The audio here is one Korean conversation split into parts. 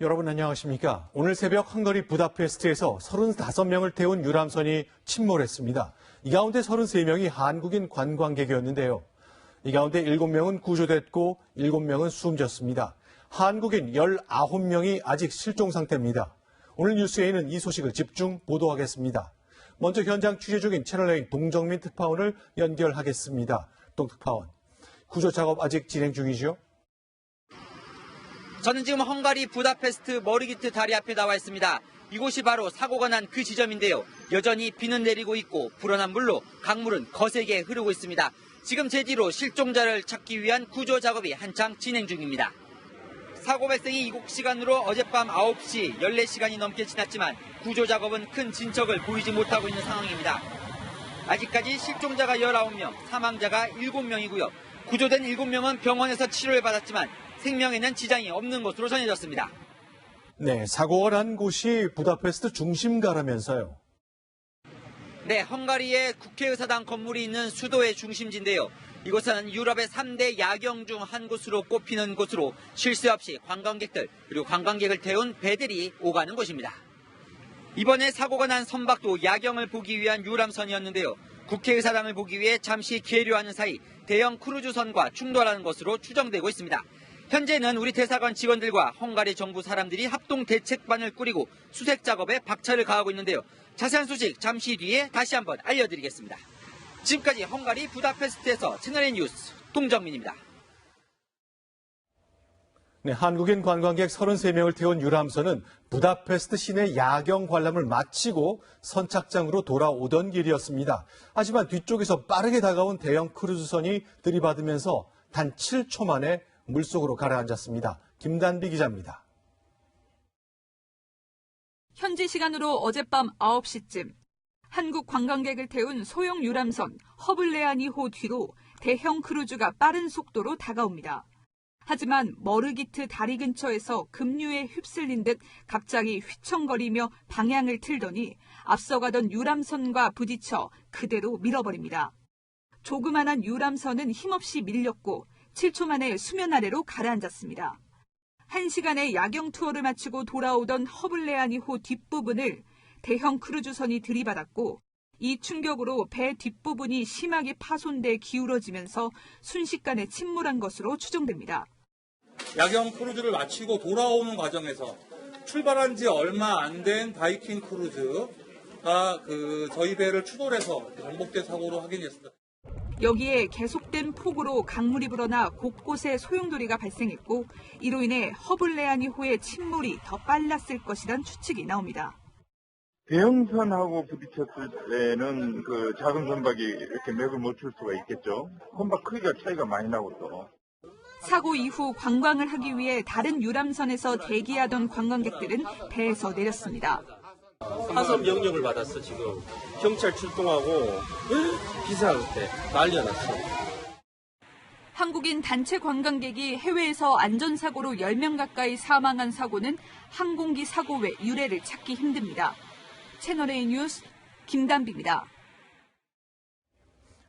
여러분 안녕하십니까? 오늘 새벽 헝가리 부다페스트에서 35명을 태운 유람선이 침몰했습니다. 이 가운데 33명이 한국인 관광객이었는데요. 이 가운데 7명은 구조됐고 7명은 숨졌습니다. 한국인 19명이 아직 실종 상태입니다. 오늘 뉴스에는 이 소식을 집중 보도하겠습니다. 먼저 현장 취재 중인 채널A 동정민 특파원을 연결하겠습니다. 동 특파원, 구조 작업 아직 진행 중이죠? 저는 지금 헝가리 부다페스트 머르기트 다리 앞에 나와 있습니다. 이곳이 바로 사고가 난 그 지점인데요. 여전히 비는 내리고 있고 불어난 물로 강물은 거세게 흐르고 있습니다. 지금 제 뒤로 실종자를 찾기 위한 구조 작업이 한창 진행 중입니다. 사고 발생이 이곳 시간으로 어젯밤 9시 14시간이 넘게 지났지만 구조 작업은 큰 진척을 보이지 못하고 있는 상황입니다. 아직까지 실종자가 19명, 사망자가 7명이고요. 구조된 7명은 병원에서 치료를 받았지만 생명에는 지장이 없는 것으로 전해졌습니다. 네, 사고가 난 곳이 부다페스트 중심가라면서요. 네, 헝가리의 국회의사당 건물이 있는 수도의 중심지인데요. 이곳은 유럽의 3대 야경 중 한 곳으로 꼽히는 곳으로 쉴 새 없이 관광객들 그리고 관광객을 태운 배들이 오가는 곳입니다. 이번에 사고가 난 선박도 야경을 보기 위한 유람선이었는데요. 국회의사당을 보기 위해 잠시 계류하는 사이 대형 크루즈선과 충돌하는 것으로 추정되고 있습니다. 현재는 우리 대사관 직원들과 헝가리 정부 사람들이 합동 대책반을 꾸리고 수색 작업에 박차를 가하고 있는데요. 자세한 소식 잠시 뒤에 다시 한번 알려드리겠습니다. 지금까지 헝가리 부다페스트에서 채널A 뉴스 동정민입니다. 네, 한국인 관광객 33명을 태운 유람선은 부다페스트 시내 야경 관람을 마치고 선착장으로 돌아오던 길이었습니다. 하지만 뒤쪽에서 빠르게 다가온 대형 크루즈선이 들이받으면서 단 7초 만에 물속으로 가라앉았습니다. 김단비 기자입니다. 현지 시간으로 어젯밤 9시쯤 한국 관광객을 태운 소형 유람선 허블레아니호 뒤로 대형 크루즈가 빠른 속도로 다가옵니다. 하지만 머르기트 다리 근처에서 급류에 휩쓸린 듯 갑자기 휘청거리며 방향을 틀더니 앞서가던 유람선과 부딪혀 그대로 밀어버립니다. 조그만한 유람선은 힘없이 밀렸고 7초 만에 수면 아래로 가라앉았습니다. 1시간의 야경 투어를 마치고 돌아오던 허블레아니호 뒷부분을 대형 크루즈선이 들이받았고 이 충격으로 배 뒷부분이 심하게 파손돼 기울어지면서 순식간에 침몰한 것으로 추정됩니다. 야경 크루즈를 마치고 돌아오는 과정에서 출발한 지 얼마 안 된 바이킹 크루즈가 저희 배를 추돌해서 전복된 사고로 확인했습니다. 여기에 계속된 폭우로 강물이 불어나 곳곳에 소용돌이가 발생했고 이로 인해 허블레아니호의 침몰이 더 빨랐을 것이란 추측이 나옵니다. 대형선하고 부딪혔을 때는 작은 선박이 이렇게 맥을 못 출 수가 있겠죠. 선박 크기가 차이가 많이 나고 또. 사고 이후 관광을 하기 위해 다른 유람선에서 대기하던 관광객들은 배에서 내렸습니다. 파손 명령을 받았어 지금. 경찰 출동하고 비상할 때 난리가 났어. 한국인 단체 관광객이 해외에서 안전사고로 10명 가까이 사망한 사고는 항공기 사고 외 유례를 찾기 힘듭니다. 채널A 뉴스 김단비입니다.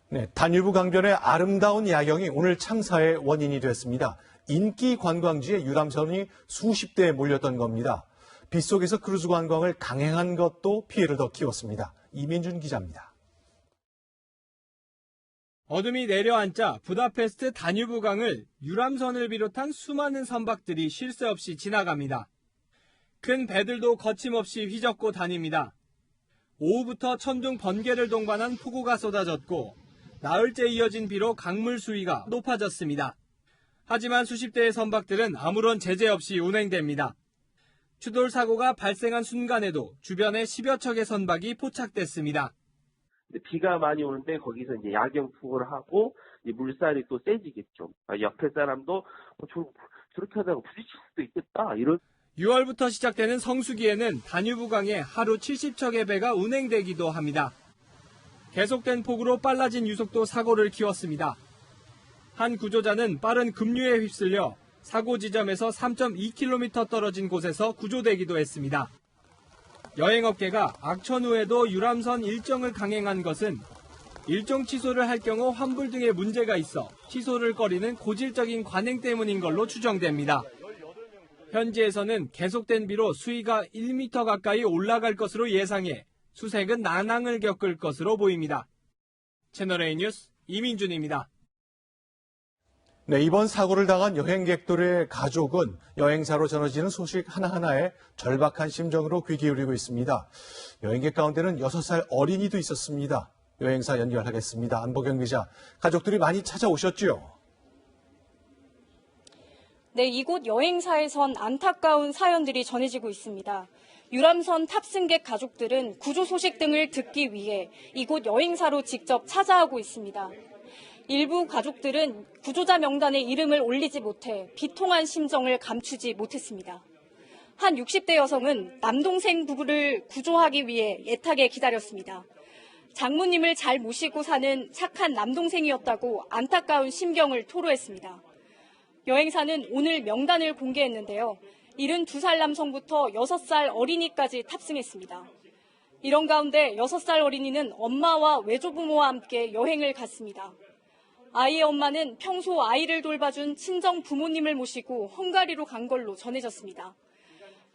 네, 다뉴브 강변의 아름다운 야경이 오늘 참사의 원인이 됐습니다. 인기 관광지에 유람선이 수십 대에 몰렸던 겁니다. 빗속에서 크루즈 관광을 강행한 것도 피해를 더 키웠습니다. 이민준 기자입니다. 어둠이 내려앉자 부다페스트 다뉴브 강을 유람선을 비롯한 수많은 선박들이 쉴 새 없이 지나갑니다. 큰 배들도 거침없이 휘젓고 다닙니다. 오후부터 천둥 번개를 동반한 폭우가 쏟아졌고 나흘째 이어진 비로 강물 수위가 높아졌습니다. 하지만 수십 대의 선박들은 아무런 제재 없이 운행됩니다. 추돌 사고가 발생한 순간에도 주변에 10여 척의 선박이 포착됐습니다. 비가 많이 오는데 거기서 이제 야경 투어를 하고 물살이 또 세지겠죠. 옆에 사람도 저렇게 하다가 부딪힐 수도 있겠다. 6월부터 시작되는 성수기에는 다뉴브강에 하루 70척의 배가 운행되기도 합니다. 계속된 폭우로 빨라진 유속도 사고를 키웠습니다. 한 구조자는 빠른 급류에 휩쓸려 사고 지점에서 3.2km 떨어진 곳에서 구조되기도 했습니다. 여행업계가 악천 후에도 유람선 일정을 강행한 것은 일정 취소를 할 경우 환불 등의 문제가 있어 취소를 꺼리는 고질적인 관행 때문인 걸로 추정됩니다. 현지에서는 계속된 비로 수위가 1m 가까이 올라갈 것으로 예상해 수색은 난항을 겪을 것으로 보입니다. 채널A 뉴스 이민준입니다. 네, 이번 사고를 당한 여행객들의 가족은 여행사로 전해지는 소식 하나하나에 절박한 심정으로 귀 기울이고 있습니다. 여행객 가운데는 6살 어린이도 있었습니다. 여행사 연결하겠습니다. 안보경 기자, 가족들이 많이 찾아오셨죠? 네, 이곳 여행사에선 안타까운 사연들이 전해지고 있습니다. 유람선 탑승객 가족들은 구조 소식 등을 듣기 위해 이곳 여행사로 직접 찾아오고 있습니다. 일부 가족들은 구조자 명단에 이름을 올리지 못해 비통한 심정을 감추지 못했습니다. 한 60대 여성은 남동생 부부를 구조하기 위해 애타게 기다렸습니다. 장모님을 잘 모시고 사는 착한 남동생이었다고 안타까운 심경을 토로했습니다. 여행사는 오늘 명단을 공개했는데요. 72살 남성부터 6살 어린이까지 탑승했습니다. 이런 가운데 6살 어린이는 엄마와 외조부모와 함께 여행을 갔습니다. 아이의 엄마는 평소 아이를 돌봐준 친정 부모님을 모시고 헝가리로 간 걸로 전해졌습니다.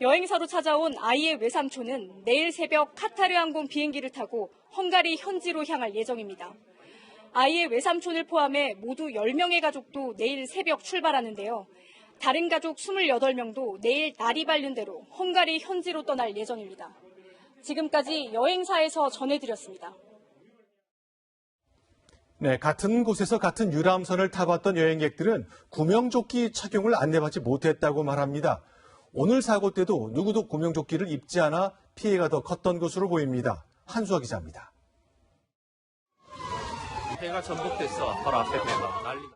여행사로 찾아온 아이의 외삼촌은 내일 새벽 카타르 항공 비행기를 타고 헝가리 현지로 향할 예정입니다. 아이의 외삼촌을 포함해 모두 10명의 가족도 내일 새벽 출발하는데요. 다른 가족 28명도 내일 날이 밝는 대로 헝가리 현지로 떠날 예정입니다. 지금까지 여행사에서 전해드렸습니다. 네, 같은 곳에서 같은 유람선을 타봤던 여행객들은 구명조끼 착용을 안내받지 못했다고 말합니다. 오늘 사고 때도 누구도 구명조끼를 입지 않아 피해가 더 컸던 것으로 보입니다. 한수아 기자입니다. 배가 전복됐어. 바로 앞에 배가 난리가.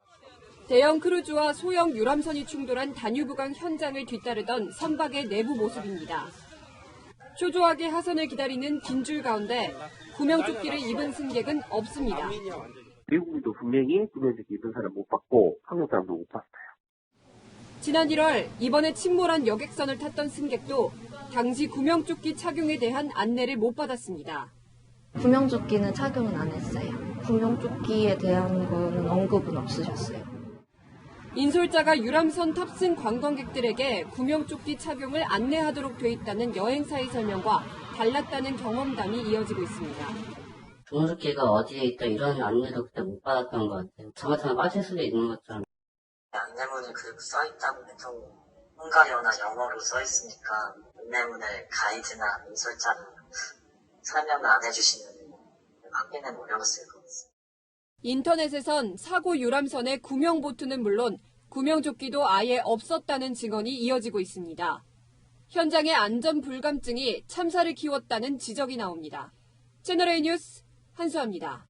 대형 크루즈와 소형 유람선이 충돌한 다뉴브강 현장을 뒤따르던 선박의 내부 모습입니다. 초조하게 하선을 기다리는 긴 줄 가운데 구명조끼를 입은 승객은 없습니다. 외국인도 분명히 구명조끼 입은 사람 못 봤고 한국 사람도 못 봤어요. 지난 1월 이번에 침몰한 여객선을 탔던 승객도 당시 구명조끼 착용에 대한 안내를 못 받았습니다. 구명조끼는 착용은 안 했어요. 구명조끼에 대한 거는 언급은 없으셨어요. 인솔자가 유람선 탑승 관광객들에게 구명조끼 착용을 안내하도록 돼 있다는 여행사의 설명과 달랐다는 경험담이 이어지고 있습니다. 구명조끼가 어디에 있다 이런 안내도 그때 못 받았던 것 같아요. 잘못하면 빠질 수도 있는 것처럼. 안내문이 그리고 써있다고 해도 헝가리어나 영어로 써있으니까 안내문에 가이드나 인솔자는 설명을 안 해주시면 확인은 어려웠을 것 같습니다. 인터넷에선 사고 유람선의 구명보트는 물론 구명조끼도 아예 없었다는 증언이 이어지고 있습니다. 현장의 안전 불감증이 참사를 키웠다는 지적이 나옵니다. 채널A 뉴스 한수아입니다.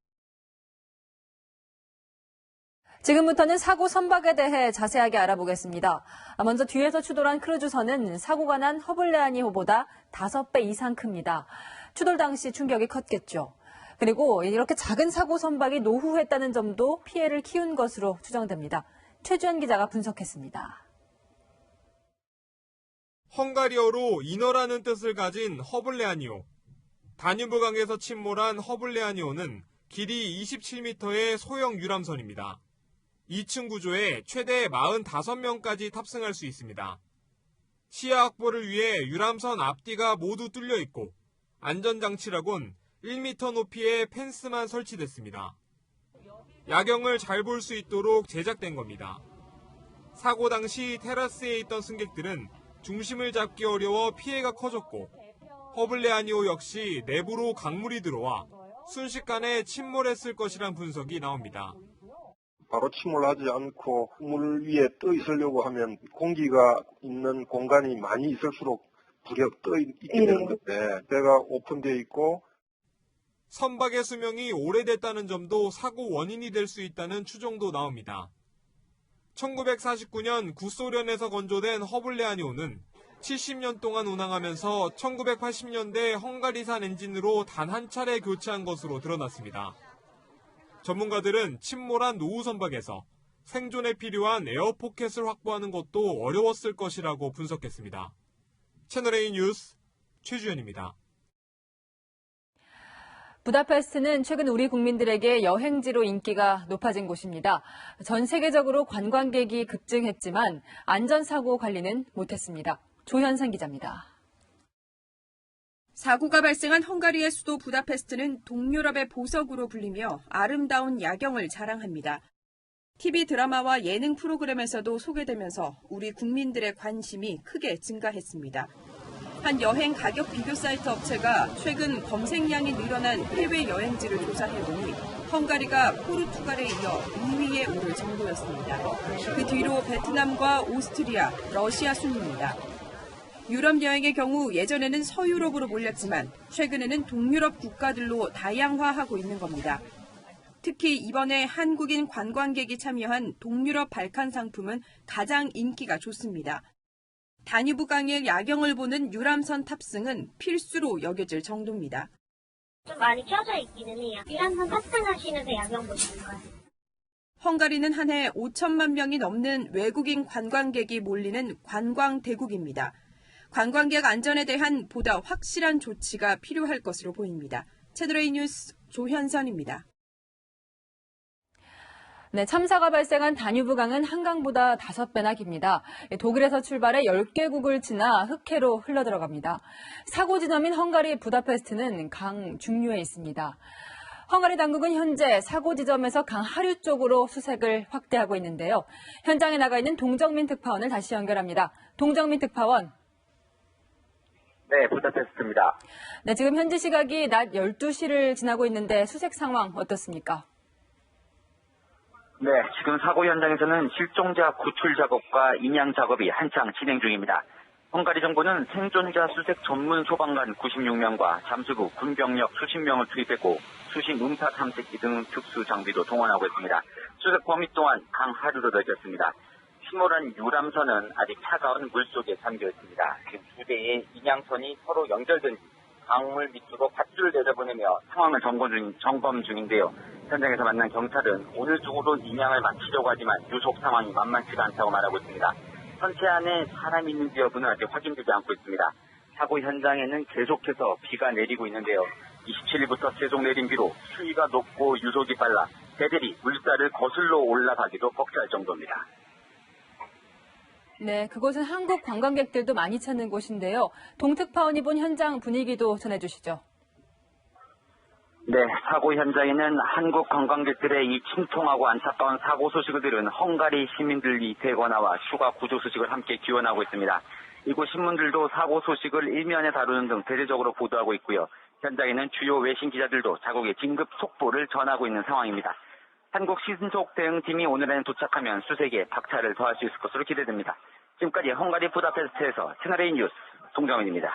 지금부터는 사고 선박에 대해 자세하게 알아보겠습니다. 먼저 뒤에서 추돌한 크루즈선은 사고가 난 허블레아니호보다 5배 이상 큽니다. 추돌 당시 충격이 컸겠죠. 그리고 이렇게 작은 사고 선박이 노후했다는 점도 피해를 키운 것으로 추정됩니다. 최주현 기자가 분석했습니다. 헝가리어로 인어라는 뜻을 가진 허블레아니호. 다뉴브강에서 침몰한 허블레아니호는 길이 27m의 소형 유람선입니다. 2층 구조에 최대 45명까지 탑승할 수 있습니다. 시야 확보를 위해 유람선 앞뒤가 모두 뚫려 있고 안전장치라곤 1m 높이의 펜스만 설치됐습니다. 야경을 잘 볼 수 있도록 제작된 겁니다. 사고 당시 테라스에 있던 승객들은 중심을 잡기 어려워 피해가 커졌고 허블레아니호 역시 내부로 강물이 들어와 순식간에 침몰했을 것이란 분석이 나옵니다. 바로 침몰하지 않고 물 위에 떠 있으려고 하면 공기가 있는 공간이 많이 있을수록 부려 떠 있게 되는 건데 배가 오픈되어 있고 선박의 수명이 오래됐다는 점도 사고 원인이 될 수 있다는 추정도 나옵니다. 1949년 구소련에서 건조된 허블레아니호는 70년 동안 운항하면서 1980년대 헝가리산 엔진으로 단 한 차례 교체한 것으로 드러났습니다. 전문가들은 침몰한 노후 선박에서 생존에 필요한 에어포켓을 확보하는 것도 어려웠을 것이라고 분석했습니다. 채널A 뉴스 최주현입니다. 부다페스트는 최근 우리 국민들에게 여행지로 인기가 높아진 곳입니다. 전 세계적으로 관광객이 급증했지만 안전사고 관리는 못했습니다. 조현상 기자입니다. 사고가 발생한 헝가리의 수도 부다페스트는 동유럽의 보석으로 불리며 아름다운 야경을 자랑합니다. TV 드라마와 예능 프로그램에서도 소개되면서 우리 국민들의 관심이 크게 증가했습니다. 한 여행 가격 비교 사이트 업체가 최근 검색량이 늘어난 해외 여행지를 조사해보니 헝가리가 포르투갈에 이어 2위에 오를 정도였습니다. 그 뒤로 베트남과 오스트리아, 러시아 순입니다. 유럽 여행의 경우 예전에는 서유럽으로 몰렸지만 최근에는 동유럽 국가들로 다양화하고 있는 겁니다. 특히 이번에 한국인 관광객이 참여한 동유럽 발칸 상품은 가장 인기가 좋습니다. 다뉴브강의 야경을 보는 유람선 탑승은 필수로 여겨질 정도입니다. 좀 많이 켜져 있기는 해요. 유람선 탑승하시면서 야경 보시는 거예요. 헝가리는 한 해 5천만 명이 넘는 외국인 관광객이 몰리는 관광 대국입니다. 관광객 안전에 대한 보다 확실한 조치가 필요할 것으로 보입니다. 채널A 뉴스 조현선입니다. 네, 참사가 발생한 다뉴브강은 한강보다 5배나 깁니다. 독일에서 출발해 10개국을 지나 흑해로 흘러들어갑니다. 사고 지점인 헝가리 부다페스트는 강 중류에 있습니다. 헝가리 당국은 현재 사고 지점에서 강 하류 쪽으로 수색을 확대하고 있는데요. 현장에 나가 있는 동정민 특파원을 다시 연결합니다. 동정민 특파원. 네, 부다페스트입니다. 네, 지금 현지 시각이 낮 12시를 지나고 있는데 수색 상황 어떻습니까? 네, 지금 사고 현장에서는 실종자 구출 작업과 인양 작업이 한창 진행 중입니다. 헝가리 정부는 생존자 수색 전문 소방관 96명과 잠수부, 군병력 수십 명을 투입했고 수심 음파 탐색기 등 특수 장비도 동원하고 있습니다. 수색 범위 또한 강 하류로 넓혔습니다. 침몰한 유람선은 아직 차가운 물속에 잠겨 있습니다. 지금 두 대의 인양선이 서로 연결된 강물 밑으로 밧줄을 내려보내며 상황을 점검 중인데요. 현장에서 만난 경찰은 오늘 중으로 인양을 마치려고 하지만 유속 상황이 만만치가 않다고 말하고 있습니다. 선체 안에 사람이 있는지 여부는 아직 확인되지 않고 있습니다. 사고 현장에는 계속해서 비가 내리고 있는데요. 27일부터 계속 내린 비로 수위가 높고 유속이 빨라 배들이 물살을 거슬러 올라가기도 벅찰 정도입니다. 네, 그곳은 한국 관광객들도 많이 찾는 곳인데요. 동특파원이 본 현장 분위기도 전해주시죠. 네, 사고 현장에는 한국 관광객들의 이 침통하고 안타까운 사고 소식을 들은 헝가리 시민들이 대거 나와 휴가 구조 소식을 함께 기원하고 있습니다. 이곳 신문들도 사고 소식을 일면에 다루는 등 대대적으로 보도하고 있고요. 현장에는 주요 외신 기자들도 자국의 긴급 속보를 전하고 있는 상황입니다. 한국 신속 대응팀이 오늘 안에 도착하면 수색에 박차를 더할 수 있을 것으로 기대됩니다. 지금까지 헝가리 부다페스트에서 채널A 뉴스 송정은입니다.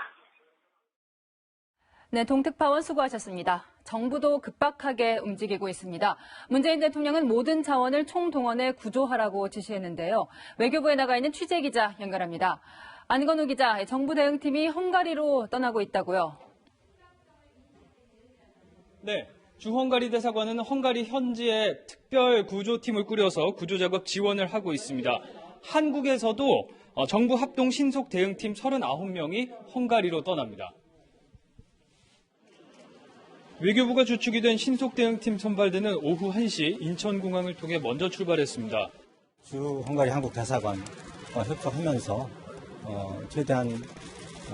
네, 동특파원 수고하셨습니다. 정부도 급박하게 움직이고 있습니다. 문재인 대통령은 모든 자원을 총동원해 구조하라고 지시했는데요. 외교부에 나가 있는 취재기자 연결합니다. 안건우 기자, 정부 대응팀이 헝가리로 떠나고 있다고요? 네, 주 헝가리 대사관은 헝가리 현지에 특별 구조팀을 꾸려서 구조작업 지원을 하고 있습니다. 한국에서도 정부 합동 신속 대응팀 39명이 헝가리로 떠납니다. 외교부가 주축이 된 신속 대응팀 선발대는 오후 1시 인천공항을 통해 먼저 출발했습니다. 주 헝가리 한국 대사관과 협조하면서 최대한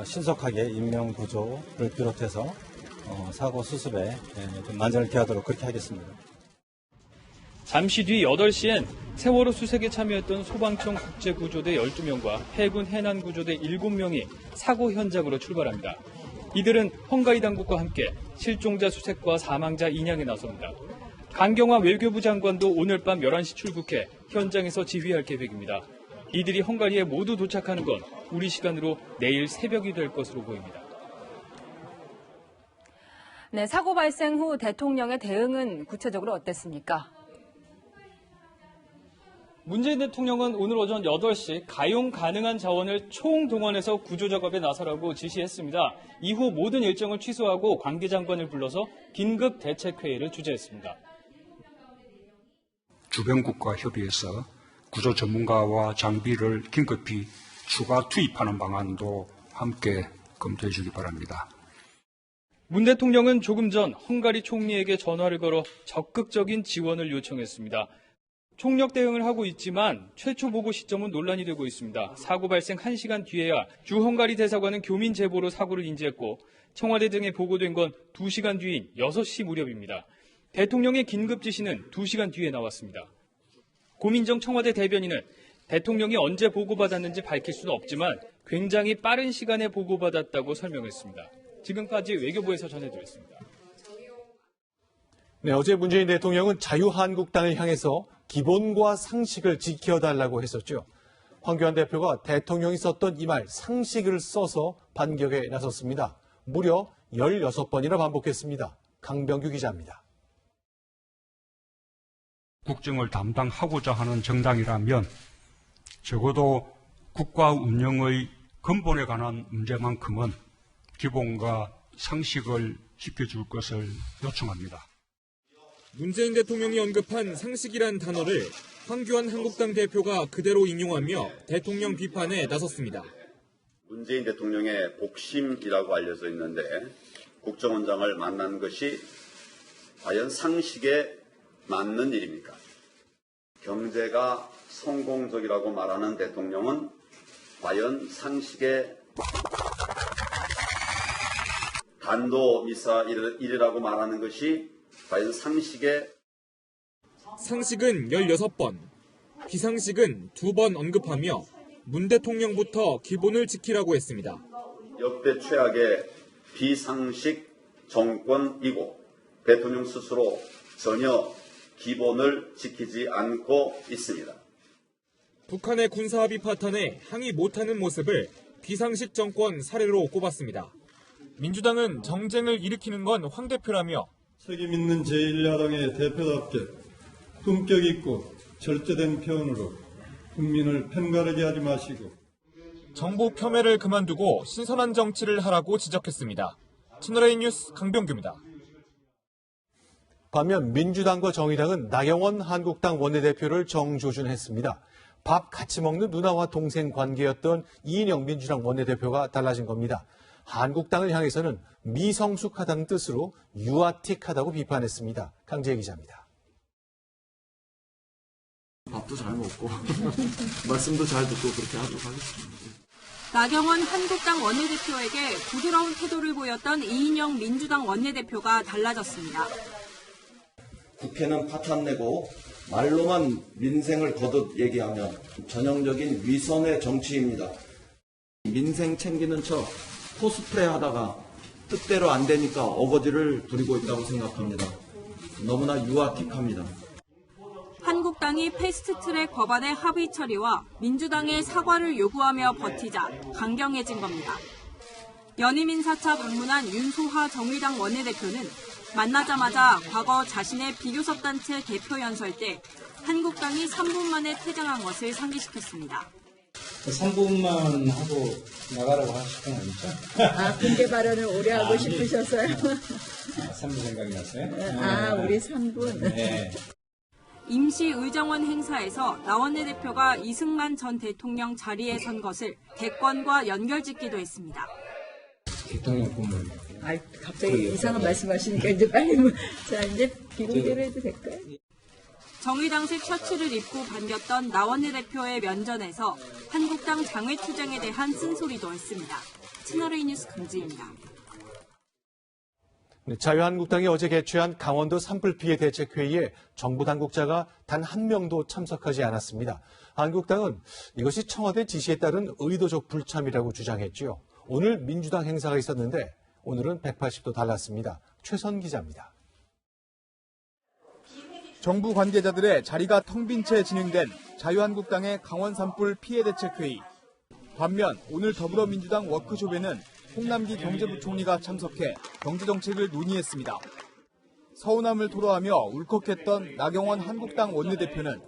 신속하게 인명 구조를 비롯해서 사고 수습에 좀 만전을 기하도록 그렇게 하겠습니다. 잠시 뒤 8시엔 세월호 수색에 참여했던 소방청 국제구조대 12명과 해군 해난구조대 7명이 사고 현장으로 출발합니다. 이들은 헝가리 당국과 함께 실종자 수색과 사망자 인양에 나섭니다. 강경화 외교부 장관도 오늘 밤 11시 출국해 현장에서 지휘할 계획입니다. 이들이 헝가리에 모두 도착하는 건 우리 시간으로 내일 새벽이 될 것으로 보입니다. 네, 사고 발생 후 대통령의 대응은 구체적으로 어땠습니까? 문재인 대통령은 오늘 오전 8시 가용 가능한 자원을 총동원해서 구조작업에 나서라고 지시했습니다. 이후 모든 일정을 취소하고 관계장관을 불러서 긴급 대책회의를 주재했습니다. 주변국과 협의해서 구조 전문가와 장비를 긴급히 추가 투입하는 방안도 함께 검토해 주기 바랍니다. 문 대통령은 조금 전 헝가리 총리에게 전화를 걸어 적극적인 지원을 요청했습니다. 총력 대응을 하고 있지만 최초 보고 시점은 논란이 되고 있습니다. 사고 발생 1시간 뒤에야 주 헝가리 대사관은 교민 제보로 사고를 인지했고 청와대 등에 보고된 건 2시간 뒤인 6시 무렵입니다. 대통령의 긴급 지시는 2시간 뒤에 나왔습니다. 고민정 청와대 대변인은 대통령이 언제 보고받았는지 밝힐 수는 없지만 굉장히 빠른 시간에 보고받았다고 설명했습니다. 지금까지 외교부에서 전해드렸습니다. 네, 어제 문재인 대통령은 자유한국당을 향해서 기본과 상식을 지켜달라고 했었죠. 황교안 대표가 대통령이 썼던 이 말 상식을 써서 반격에 나섰습니다. 무려 16번이나 반복했습니다. 강병규 기자입니다. 국정을 담당하고자 하는 정당이라면 적어도 국가 운영의 근본에 관한 문제만큼은 기본과 상식을 지켜줄 것을 요청합니다. 문재인 대통령이 언급한 상식이란 단어를 황교안 한국당 대표가 그대로 인용하며 대통령 비판에 나섰습니다. 문재인 대통령의 복심이라고 알려져 있는데 국정원장을 만난 것이 과연 상식에 맞는 일입니까? 경제가 성공적이라고 말하는 대통령은 과연 단도미사일이라고 말하는 것이 과연 상식은 16번, 비상식은 2번 언급하며 문 대통령부터 기본을 지키라고 했습니다. 역대 최악의 비상식 정권이고 대통령 스스로 전혀 기본을 지키지 않고 있습니다. 북한의 군사합의 파탄에 항의 못하는 모습을 비상식 정권 사례로 꼽았습니다. 민주당은 정쟁을 일으키는 건 황 대표라며 책임 있는 제1야당의 대표답게 품격 있고 절제된 표현으로 국민을 편가르게 하지 마시고 정부 폄훼를 그만두고 신선한 정치를 하라고 지적했습니다. 채널A 뉴스 강병규입니다. 반면 민주당과 정의당은 나경원 한국당 원내대표를 정조준했습니다. 밥 같이 먹는 누나와 동생 관계였던 이인영 민주당 원내대표가 달라진 겁니다. 한국당을 향해서는 미성숙하다는 뜻으로 유아틱하다고 비판했습니다. 강재희 기자입니다. 밥도 잘 먹고 말씀도 잘 듣고 그렇게 하도록 하겠습니다. 나경원 한국당 원내대표에게 부드러운 태도를 보였던 이인영 민주당 원내대표가 달라졌습니다. 국회는 파탄내고 말로만 민생을 거듭 얘기하면 전형적인 위선의 정치입니다. 민생 챙기는 척 코스프레 하다가 뜻대로 안 되니까 어거지를 부리고 있다고 생각합니다. 너무나 유아틱합니다. 한국당이 패스트트랙 법안의 합의 처리와 민주당의 사과를 요구하며 버티자 강경해진 겁니다. 연임 인사차 방문한 윤소하 정의당 원내대표는 만나자마자 과거 자신의 비교섭 단체 대표 연설 때 한국당이 3분 만에 퇴장한 것을 상기시켰습니다. 3분만 하고 나가라고 하실 건 아니죠? 공개 발언을 오래 하고 싶으셔서요? 3분 생각이 났어요? 우리 3분. 네. 임시 의정원 행사에서 나 원내대표가 이승만 전 대통령 자리에 선 것을 대권과 연결짓기도 했습니다. 대통령 꿈을. 갑자기 이상한 말씀하시니까 이제 빨리 자 이제 비공개로 해도 될까요? 정의당식 셔츠를 입고 반겼던 나 원내대표의 면전에서 한국당 장외투쟁에 대한 쓴소리도 했습니다. 채널A 뉴스 강지입니다. 자유한국당이 어제 개최한 강원도 산불 피해 대책회의에 정부 당국자가 단 한 명도 참석하지 않았습니다. 한국당은 이것이 청와대 지시에 따른 의도적 불참이라고 주장했죠. 오늘 민주당 행사가 있었는데 오늘은 180도 달랐습니다. 최선 기자입니다. 정부 관계자들의 자리가 텅 빈 채 진행된 자유한국당의 강원 산불 피해 대책회의. 반면 오늘 더불어민주당 워크숍에는 홍남기 경제부총리가 참석해 경제정책을 논의했습니다. 서운함을 토로하며 울컥했던 나경원 한국당 원내대표는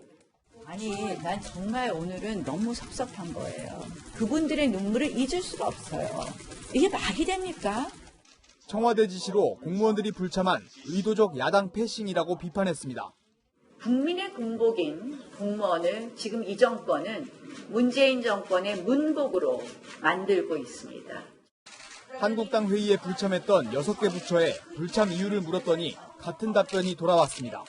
난 정말 오늘은 너무 섭섭한 거예요. 그분들의 눈물을 잊을 수가 없어요. 이게 말이 됩니까? 청와대 지시로 공무원들이 불참한 의도적 야당 패싱이라고 비판했습니다. 국민의 군복인 공무원을 지금 이 정권은 문재인 정권의 문복으로 만들고 있습니다. 한국당 회의에 불참했던 6개 부처에 불참 이유를 물었더니 같은 답변이 돌아왔습니다.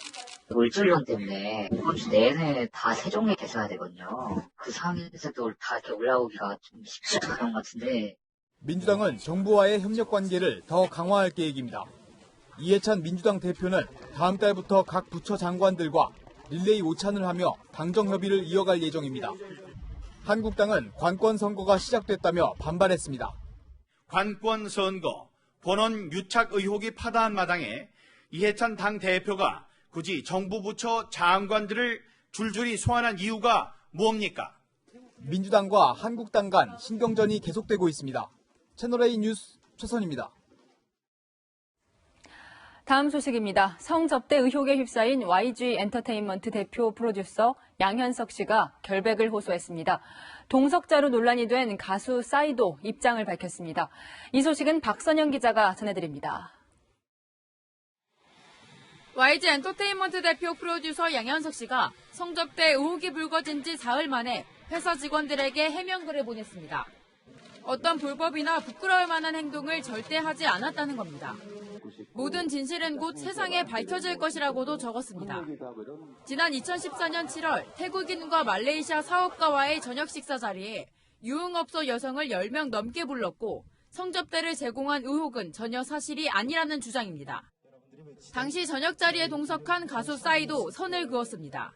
물줄령 때문에 이번 주 내내 다 세종에 계셔야 되거든요. 그 상황에서도 다 이렇게 올라오기가 좀 쉽지 않은 것 같은데. 민주당은 정부와의 협력 관계를 더 강화할 계획입니다. 이해찬 민주당 대표는 다음 달부터 각 부처 장관들과 릴레이 오찬을 하며 당정 협의를 이어갈 예정입니다. 한국당은 관권 선거가 시작됐다며 반발했습니다. 관권 선거, 본원 유착 의혹이 파다한 마당에 이해찬 당 대표가 굳이 정부 부처 장관들을 줄줄이 소환한 이유가 뭡니까? 민주당과 한국당 간 신경전이 계속되고 있습니다. 채널A 뉴스 최선입니다. 다음 소식입니다. 성접대 의혹에 휩싸인 YG 엔터테인먼트 대표 프로듀서 양현석 씨가 결백을 호소했습니다. 동석자로 논란이 된 가수 싸이도 입장을 밝혔습니다. 이 소식은 박선영 기자가 전해드립니다. YG 엔터테인먼트 대표 프로듀서 양현석 씨가 성접대 의혹이 불거진 지 사흘 만에 회사 직원들에게 해명글을 보냈습니다. 어떤 불법이나 부끄러울 만한 행동을 절대 하지 않았다는 겁니다. 모든 진실은 곧 세상에 밝혀질 것이라고도 적었습니다. 지난 2014년 7월 태국인과 말레이시아 사업가와의 저녁 식사 자리에 유흥업소 여성을 10명 넘게 불렀고 성접대를 제공한 의혹은 전혀 사실이 아니라는 주장입니다. 당시 저녁 자리에 동석한 가수 싸이도 선을 그었습니다.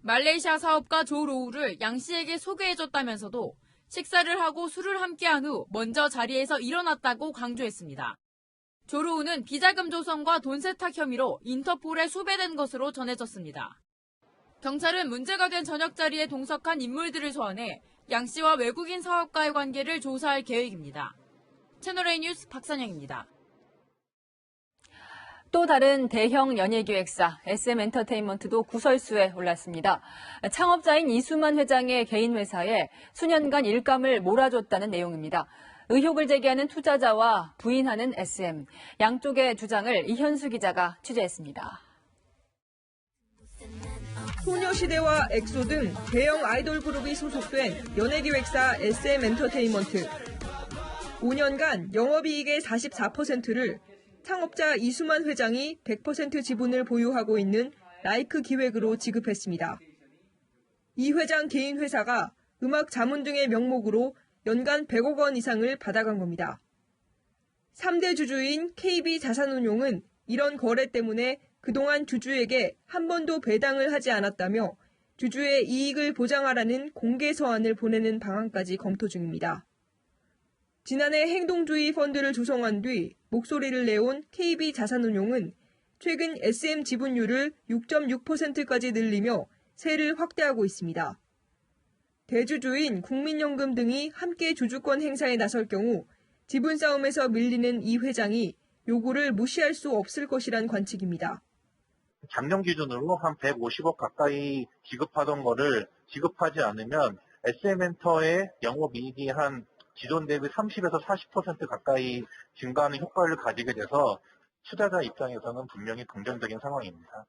말레이시아 사업가 조 로우를 양 씨에게 소개해줬다면서도 식사를 하고 술을 함께한 후 먼저 자리에서 일어났다고 강조했습니다. 조 로우는 비자금 조성과 돈 세탁 혐의로 인터폴에 수배된 것으로 전해졌습니다. 경찰은 문제가 된 저녁 자리에 동석한 인물들을 소환해 양 씨와 외국인 사업가의 관계를 조사할 계획입니다. 채널A 뉴스 박선영입니다. 또 다른 대형 연예기획사 SM엔터테인먼트도 구설수에 올랐습니다. 창업자인 이수만 회장의 개인 회사에 수년간 일감을 몰아줬다는 내용입니다. 의혹을 제기하는 투자자와 부인하는 SM, 양쪽의 주장을 이현수 기자가 취재했습니다. 소녀시대와 엑소 등 대형 아이돌 그룹이 소속된 연예기획사 SM엔터테인먼트. 5년간 영업이익의 44%를 창업자 이수만 회장이 100% 지분을 보유하고 있는 라이크 기획으로 지급했습니다. 이 회장 개인 회사가 음악 자문 등의 명목으로 연간 100억 원 이상을 받아간 겁니다. 3대 주주인 KB자산운용은 이런 거래 때문에 그동안 주주에게 한 번도 배당을 하지 않았다며 주주의 이익을 보장하라는 공개 서한을 보내는 방안까지 검토 중입니다. 지난해 행동주의 펀드를 조성한 뒤 목소리를 내온 KB자산운용은 최근 SM 지분율을 6.6%까지 늘리며 세를 확대하고 있습니다. 대주주인 국민연금 등이 함께 주주권 행사에 나설 경우 지분 싸움에서 밀리는 이 회장이 요구를 무시할 수 없을 것이란 관측입니다. 작년 기준으로 한 150억 가까이 지급하던 거를 지급하지 않으면 SM엔터의 영업이익이 한 기존 대비 30에서 40% 가까이 증가하는 효과를 가지게 돼서 투자자 입장에서는 분명히 긍정적인 상황입니다.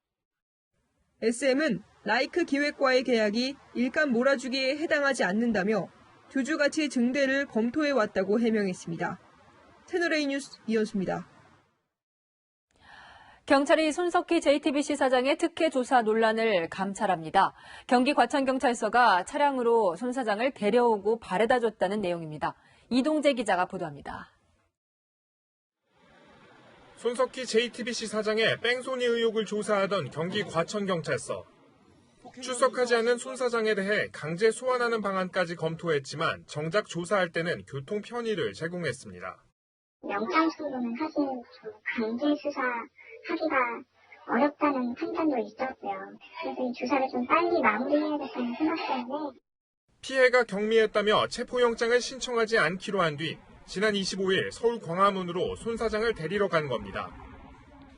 SM은 라이크 기획과의 계약이 일감 몰아주기에 해당하지 않는다며 주주가치 증대를 검토해왔다고 해명했습니다. 채널A 뉴스 이현수입니다. 경찰이 손석희 JTBC 사장의 특혜 조사 논란을 감찰합니다. 경기 과천경찰서가 차량으로 손 사장을 데려오고 바래다 줬다는 내용입니다. 이동재 기자가 보도합니다. 손석희 JTBC 사장의 뺑소니 의혹을 조사하던 경기 과천경찰서. 출석하지 않은 손 사장에 대해 강제 소환하는 방안까지 검토했지만 정작 조사할 때는 교통 편의를 제공했습니다. 영장식으로는 사실 좀 강제 수사하기가 어렵다는 판단도 있었고요. 그래서 이 조사를 좀 빨리 마무리해야겠다는 생각 때문에 피해가 경미했다며 체포영장을 신청하지 않기로 한 뒤 지난 25일 서울 광화문으로 손 사장을 데리러 간 겁니다.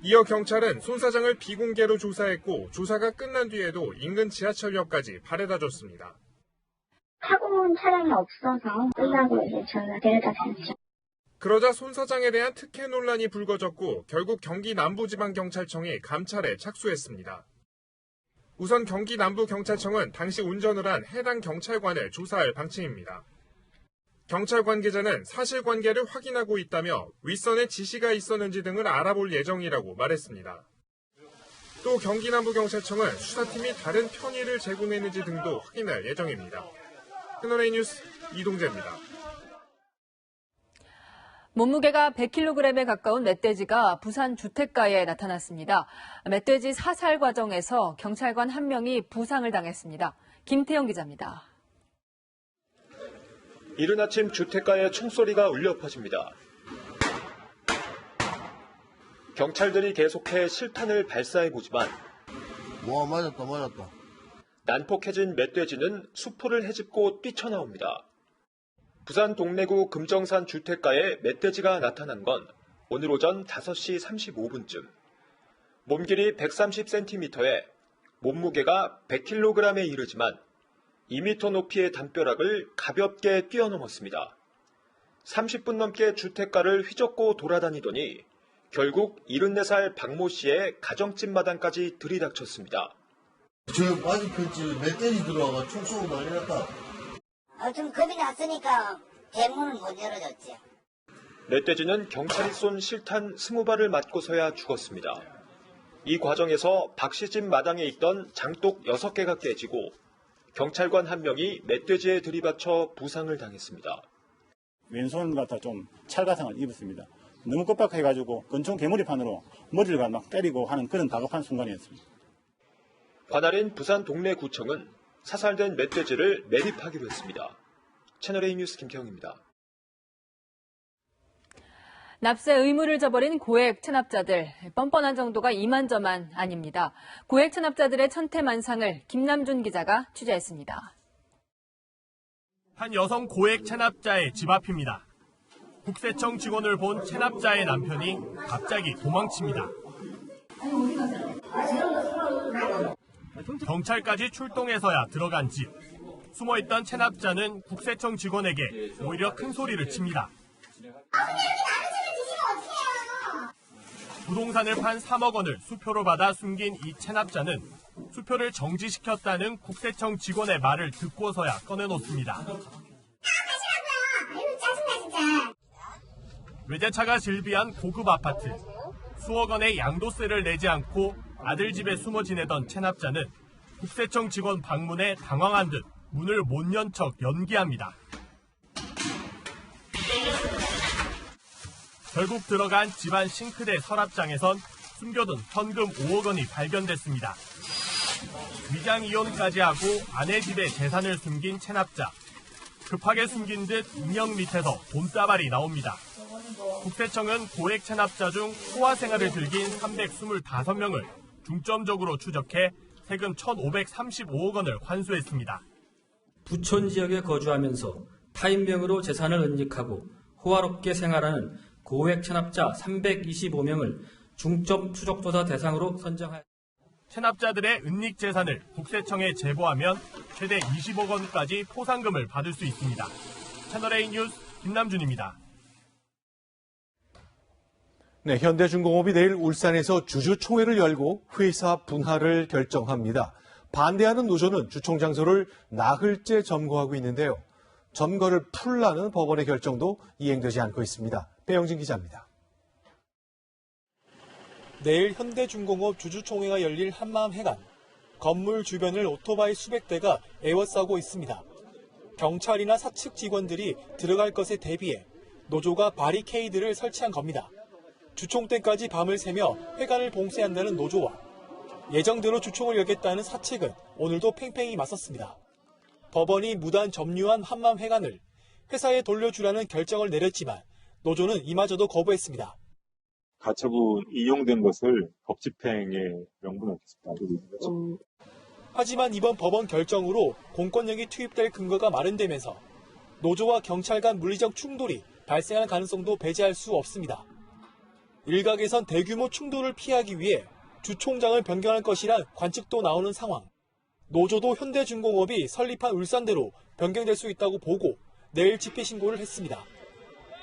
이어 경찰은 손 사장을 비공개로 조사했고 조사가 끝난 뒤에도 인근 지하철역까지 바래다 줬습니다. 타고 온 차량이 없어서 끝나고 이제 저희가 데려다 줬죠. 그러자 손 사장에 대한 특혜 논란이 불거졌고 결국 경기 남부지방경찰청이 감찰에 착수했습니다. 우선 경기 남부경찰청은 당시 운전을 한 해당 경찰관을 조사할 방침입니다. 경찰 관계자는 사실관계를 확인하고 있다며 윗선에 지시가 있었는지 등을 알아볼 예정이라고 말했습니다. 또 경기남부경찰청은 수사팀이 다른 편의를 제공했는지 등도 확인할 예정입니다. 채널A 뉴스 이동재입니다. 몸무게가 100kg에 가까운 멧돼지가 부산 주택가에 나타났습니다. 멧돼지 사살 과정에서 경찰관 한 명이 부상을 당했습니다. 김태영 기자입니다. 이른 아침 주택가에 총소리가 울려 퍼집니다. 경찰들이 계속해 실탄을 발사해보지만 맞았다. 난폭해진 멧돼지는 수포를 헤집고 뛰쳐나옵니다. 부산 동래구 금정산 주택가에 멧돼지가 나타난 건 오늘 오전 5시 35분쯤. 몸길이 130cm에 몸무게가 100kg에 이르지만 2m 높이의 담벼락을 가볍게 뛰어넘었습니다. 30분 넘게 주택가를 휘젓고 돌아다니더니 결국 74살 박모 씨의 가정집 마당까지 들이닥쳤습니다. 저 바지편집에 멧돼지 들어와가 총 쏘고 난리 났다. 좀 겁이 났으니까 대문을 못 열어줬지. 멧돼지는 경찰이 쏜 실탄 20발을 맞고서야 죽었습니다. 이 과정에서 박 씨 집 마당에 있던 장독 6개가 깨지고 경찰관 한 명이 멧돼지에 들이받쳐 부상을 당했습니다. 왼손 같아 좀 찰가상을 입었습니다. 너무 급박해가지고 근총 개머리판으로 머리를 막 때리고 하는 그런 다급한 순간이었습니다. 관할인 부산 동래구청은 사살된 멧돼지를 매립하기로 했습니다. 채널A 뉴스 김태형입니다. 납세 의무를 저버린 고액 체납자들, 뻔뻔한 정도가 이만저만 아닙니다. 고액 체납자들의 천태만상을 김남준 기자가 취재했습니다. 한 여성 고액 체납자의 집 앞입니다. 국세청 직원을 본 체납자의 남편이 갑자기 도망칩니다. 경찰까지 출동해서야 들어간 집. 숨어있던 체납자는 국세청 직원에게 오히려 큰 소리를 칩니다. 부동산을 판 3억 원을 수표로 받아 숨긴 이 체납자는 수표를 정지시켰다는 국세청 직원의 말을 듣고서야 꺼내놓습니다. 외제차가 즐비한 고급 아파트. 수억 원의 양도세를 내지 않고 아들 집에 숨어 지내던 체납자는 국세청 직원 방문에 당황한 듯 문을 못 연 척 연기합니다. 결국 들어간 집안 싱크대 서랍장에선 숨겨둔 현금 5억 원이 발견됐습니다. 위장 이혼까지 하고 아내 집에 재산을 숨긴 체납자. 급하게 숨긴 듯 인형 밑에서 돈다발이 나옵니다. 국세청은 고액 체납자 중 호화 생활을 즐긴 325명을 중점적으로 추적해 세금 1,535억 원을 환수했습니다. 부촌 지역에 거주하면서 타인명으로 재산을 은닉하고 호화롭게 생활하는 고액 체납자 325명을 중점 추적조사 대상으로 선정하였습니다. 체납자들의 은닉 재산을 국세청에 제보하면 최대 20억 원까지 포상금을 받을 수 있습니다. 채널A 뉴스 김남준입니다. 네, 현대중공업이 내일 울산에서 주주총회를 열고 회사 분할을 결정합니다. 반대하는 노조는 주총 장소를 나흘째 점거하고 있는데요. 점거를 풀라는 법원의 결정도 이행되지 않고 있습니다. 배영진 기자입니다. 내일 현대중공업 주주총회가 열릴 한마음회관. 건물 주변을 오토바이 수백 대가 에워싸고 있습니다. 경찰이나 사측 직원들이 들어갈 것에 대비해 노조가 바리케이드를 설치한 겁니다. 주총 때까지 밤을 새며 회관을 봉쇄한다는 노조와 예정대로 주총을 열겠다는 사측은 오늘도 팽팽히 맞섰습니다. 법원이 무단 점유한 한마음회관을 회사에 돌려주라는 결정을 내렸지만 노조는 이마저도 거부했습니다. 가처분 이용된 것을 법 집행에 명분없습니다. 하지만 이번 법원 결정으로 공권력이 투입될 근거가 마련되면서 노조와 경찰 간 물리적 충돌이 발생할 가능성도 배제할 수 없습니다. 일각에선 대규모 충돌을 피하기 위해 주총장을 변경할 것이란 관측도 나오는 상황. 노조도 현대중공업이 설립한 울산대로 변경될 수 있다고 보고 내일 집회 신고를 했습니다.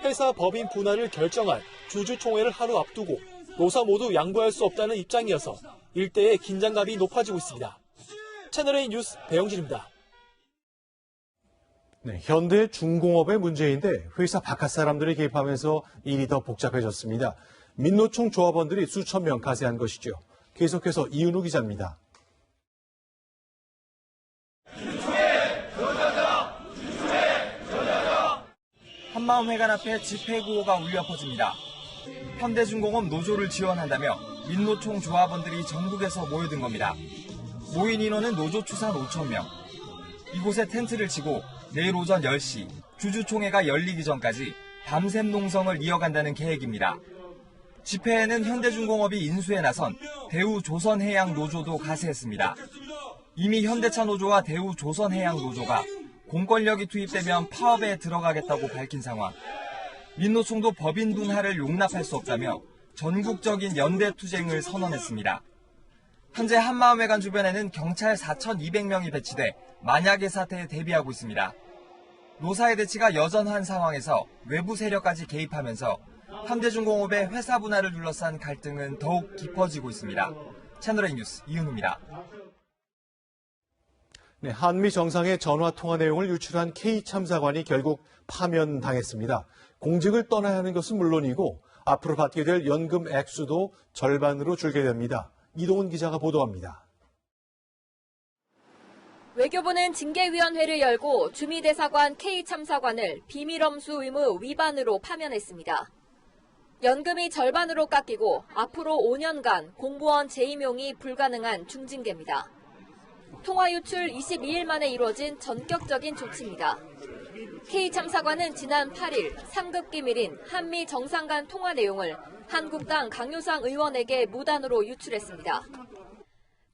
회사 법인 분할을 결정할 주주총회를 하루 앞두고 노사 모두 양보할 수 없다는 입장이어서 일대의 긴장감이 높아지고 있습니다. 채널A 뉴스 배영진입니다. 네, 현대 중공업의 문제인데 회사 바깥 사람들이 개입하면서 일이 더 복잡해졌습니다. 민노총 조합원들이 수천 명 가세한 것이죠. 계속해서 이은우 기자입니다. 한마음회관 앞에 집회 구호가 울려 퍼집니다. 현대중공업 노조를 지원한다며 민노총 조합원들이 전국에서 모여든 겁니다. 모인 인원은 노조 추산 5,000명. 이곳에 텐트를 치고 내일 오전 10시 주주총회가 열리기 전까지 밤샘 농성을 이어간다는 계획입니다. 집회에는 현대중공업이 인수에 나선 대우조선해양노조도 가세했습니다. 이미 현대차 노조와 대우조선해양노조가 공권력이 투입되면 파업에 들어가겠다고 밝힌 상황. 민노총도 법인 분할을 용납할 수 없다며 전국적인 연대 투쟁을 선언했습니다. 현재 한마음회관 주변에는 경찰 4,200명이 배치돼 만약의 사태에 대비하고 있습니다. 노사의 대치가 여전한 상황에서 외부 세력까지 개입하면서 현대중공업의 회사 분할을 둘러싼 갈등은 더욱 깊어지고 있습니다. 채널A 뉴스 이은우입니다. 네, 한미 정상의 전화 통화 내용을 유출한 K 참사관이 결국 파면당했습니다. 공직을 떠나야 하는 것은 물론이고 앞으로 받게 될 연금 액수도 절반으로 줄게 됩니다. 이동훈 기자가 보도합니다. 외교부는 징계위원회를 열고 주미대사관 K 참사관을 비밀엄수 의무 위반으로 파면했습니다. 연금이 절반으로 깎이고 앞으로 5년간 공무원 재임용이 불가능한 중징계입니다. 통화 유출 22일 만에 이루어진 전격적인 조치입니다. K 참사관은 지난 8일 상급 기밀인 한미 정상 간 통화 내용을 한국당 강효상 의원에게 무단으로 유출했습니다.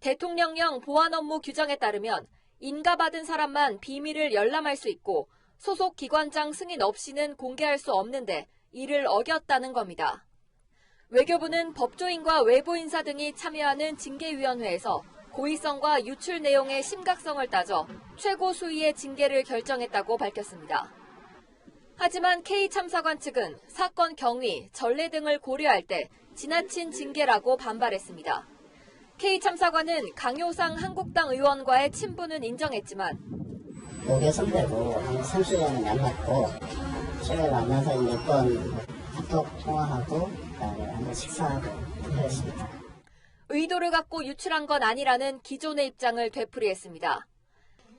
대통령령 보안 업무 규정에 따르면 인가받은 사람만 비밀을 열람할 수 있고 소속 기관장 승인 없이는 공개할 수 없는데 이를 어겼다는 겁니다. 외교부는 법조인과 외부 인사 등이 참여하는 징계위원회에서 고의성과 유출 내용의 심각성을 따져 최고 수위의 징계를 결정했다고 밝혔습니다. 하지만 K 참사관 측은 사건 경위, 전례 등을 고려할 때 지나친 징계라고 반발했습니다. K 참사관은 강효상 한국당 의원과의 친분은 인정했지만 목요 선배고 한 30년은 만났고 최근에 만나서 몇 번 카톡 통화하고 그다음에 한번 식사하고 그랬습니다. 의도를 갖고 유출한 건 아니라는 기존의 입장을 되풀이했습니다.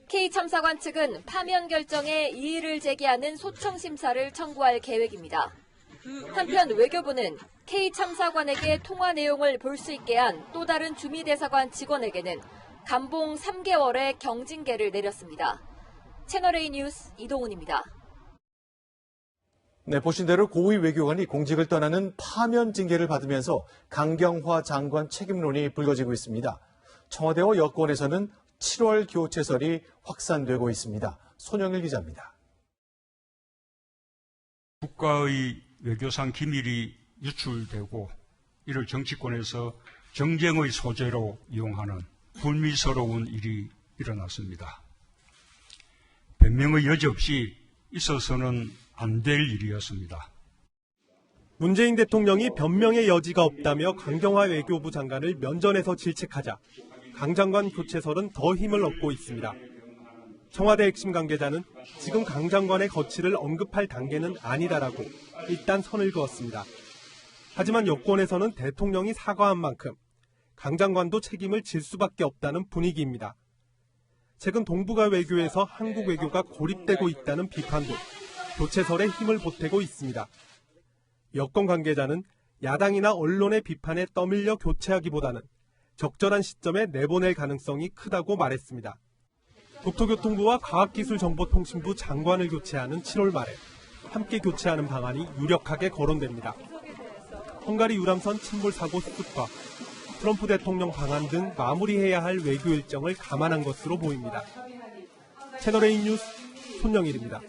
K 참사관 측은 파면 결정에 이의를 제기하는 소청 심사를 청구할 계획입니다. 한편 외교부는 K 참사관에게 통화 내용을 볼 수 있게 한 또 다른 주미대사관 직원에게는 감봉 3개월의 경징계를 내렸습니다. 채널A 뉴스 이동훈입니다. 네, 보신 대로 고위 외교관이 공직을 떠나는 파면 징계를 받으면서 강경화 장관 책임론이 불거지고 있습니다. 청와대와 여권에서는 7월 교체설이 확산되고 있습니다. 손영일 기자입니다. 국가의 외교상 기밀이 유출되고 이를 정치권에서 정쟁의 소재로 이용하는 불미스러운 일이 일어났습니다. 변명의 여지 없이 있어서는 안 될 일이었습니다. 문재인 대통령이 변명의 여지가 없다며 강경화 외교부 장관을 면전에서 질책하자 강 장관 교체설은 더 힘을 얻고 있습니다. 청와대 핵심 관계자는 지금 강 장관의 거취를 언급할 단계는 아니다라고 일단 선을 그었습니다. 하지만 여권에서는 대통령이 사과한 만큼 강 장관도 책임을 질 수밖에 없다는 분위기입니다. 최근 동북아 외교에서 한국 외교가 고립되고 있다는 비판도 교체설에 힘을 보태고 있습니다. 여권 관계자는 야당이나 언론의 비판에 떠밀려 교체하기보다는 적절한 시점에 내보낼 가능성이 크다고 말했습니다. 국토교통부와 과학기술정보통신부 장관을 교체하는 7월 말에 함께 교체하는 방안이 유력하게 거론됩니다. 헝가리 유람선 침몰 사고 수습과 트럼프 대통령 방한 등 마무리해야 할 외교 일정을 감안한 것으로 보입니다. 채널A 뉴스 손영일입니다.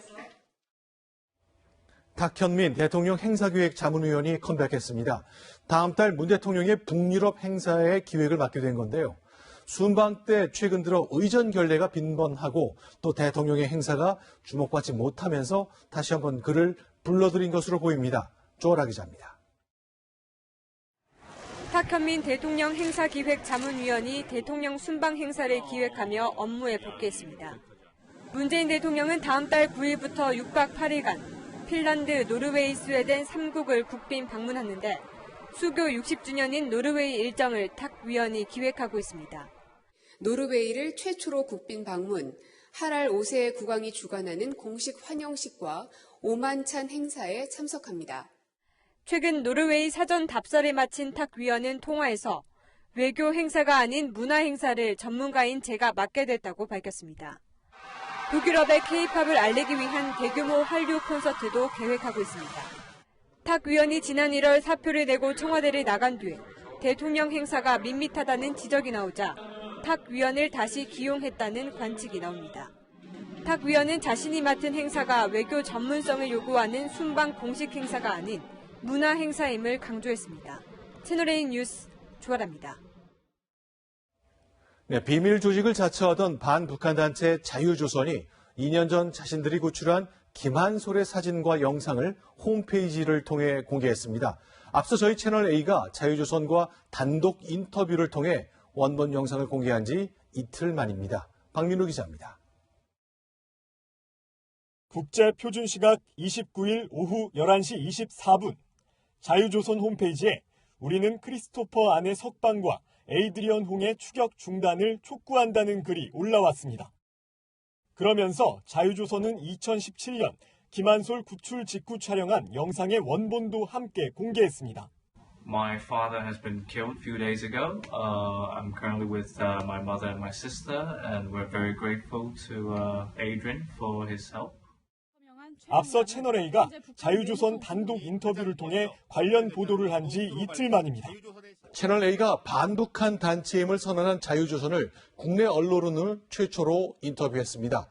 탁현민 대통령 행사기획 자문위원이 컴백했습니다. 다음 달 문 대통령의 북유럽 행사의 기획을 맡게 된 건데요. 순방 때 최근 들어 의전 결례가 빈번하고 또 대통령의 행사가 주목받지 못하면서 다시 한번 그를 불러들인 것으로 보입니다. 조아라 기자입니다. 탁현민 대통령 행사기획 자문위원이 대통령 순방 행사를 기획하며 업무에 복귀했습니다. 문재인 대통령은 다음 달 9일부터 6박 8일간 핀란드, 노르웨이, 스웨덴 3국을 국빈 방문하는데 수교 60주년인 노르웨이 일정을 탁 위원이 기획하고 있습니다. 노르웨이를 최초로 국빈 방문, 하랄 5세 국왕이 주관하는 공식 환영식과 오만찬 행사에 참석합니다. 최근 노르웨이 사전 답사를 마친 탁 위원은 통화에서 외교 행사가 아닌 문화 행사를 전문가인 제가 맡게 됐다고 밝혔습니다. 북유럽의 K-팝을 알리기 위한 대규모 한류 콘서트도 계획하고 있습니다. 탁 위원이 지난 1월 사표를 내고 청와대를 나간 뒤에 대통령 행사가 밋밋하다는 지적이 나오자 탁 위원을 다시 기용했다는 관측이 나옵니다. 탁 위원은 자신이 맡은 행사가 외교 전문성을 요구하는 순방 공식 행사가 아닌 문화 행사임을 강조했습니다. 채널A 뉴스 조아라입니다. 네, 비밀 조직을 자처하던 반북한 단체 자유조선이 2년 전 자신들이 구출한 김한솔의 사진과 영상을 홈페이지를 통해 공개했습니다. 앞서 저희 채널A가 자유조선과 단독 인터뷰를 통해 원본 영상을 공개한 지 이틀 만입니다. 박민우 기자입니다. 국제표준시각 29일 오후 11시 24분 자유조선 홈페이지에 우리는 크리스토퍼 안의 석방과 에이드리언 홍의 추격 중단을 촉구한다는 글이 올라왔습니다. 그러면서 자유조선은 2017년 김한솔 구출 직후 촬영한 영상의 원본도 함께 공개했습니다. My father has been killed a few days ago. I'm currently with my mother and my sister, and we're very grateful to Adrian for his help. 앞서 채널A가 자유조선 단독 인터뷰를 통해 관련 보도를 한 지 이틀 만입니다. 채널A가 반북한 단체임을 선언한 자유조선을 국내 언론을 최초로 인터뷰했습니다.